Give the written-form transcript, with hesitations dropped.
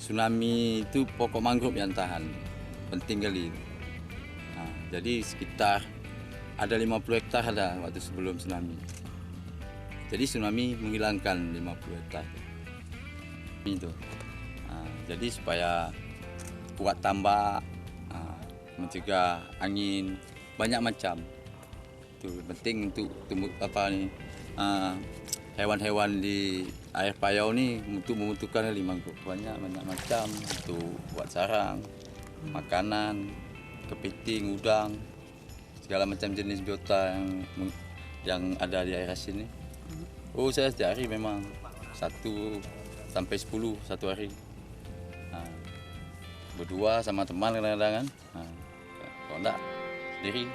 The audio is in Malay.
tsunami itu pokok mangrove yang tahan, penting kali. Nah, jadi sekitar ada 50 hektar ada waktu sebelum tsunami. Jadi tsunami menghilangkan 50 hektar itu. Nah, jadi supaya kuat tambak, mencegah angin, banyak macam. Itu penting untuk hewan-hewan di air payau ni untuk membutuhkan mangrove banyak macam untuk buat sarang, makanan, kepiting, udang, segala macam jenis biota yang ada di air asin ni. Oh, saya setiap hari memang 1 sampai 10 satu hari. Berdua sama teman kadang-kadang kan. Kalau enggak sendiri.